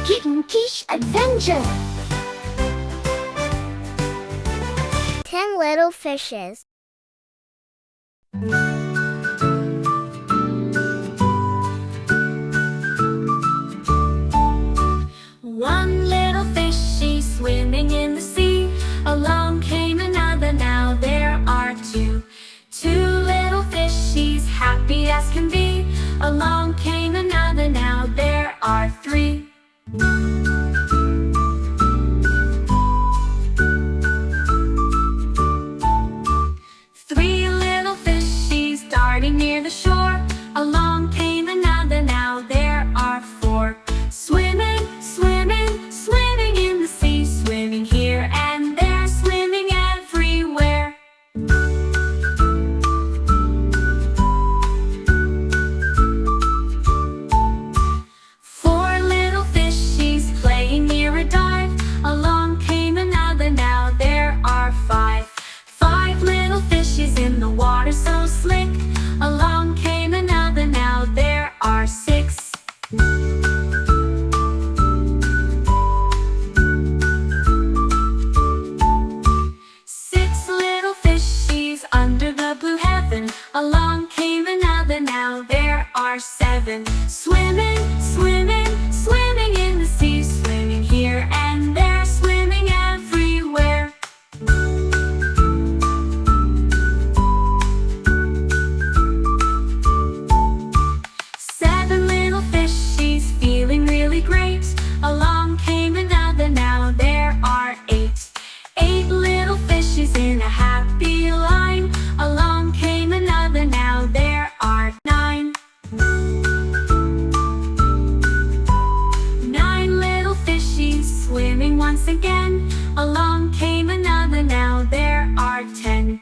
Kitten Quiche Adventure. 10 Little Fishes. One little fishy swimming in the sea. Along came another, now there are two. Two little fishies, happy as can be. Along came another, now there are three. Three little fishies darting near the shore. Along came another, now there are four. Swimming, swimming, swimming in the sea. Swimming here and there, swimming everywhere. Four little fishies playing near a dive. Along came another, now there are five. Five little fishies in the water so slick. Along came another, now there are six. Six little fishies under the blue heaven. Along came another, now there are seven. Swimming, swimming, swimming in the sea. Swimming here and there, swimming everywhere. Seven little fishies feeling really great. Along came another, now there are eight. Eight little fishies in a happy line. Along came another, now there are nine. Nine little fishies swimming once again. Along came another, now there are 10.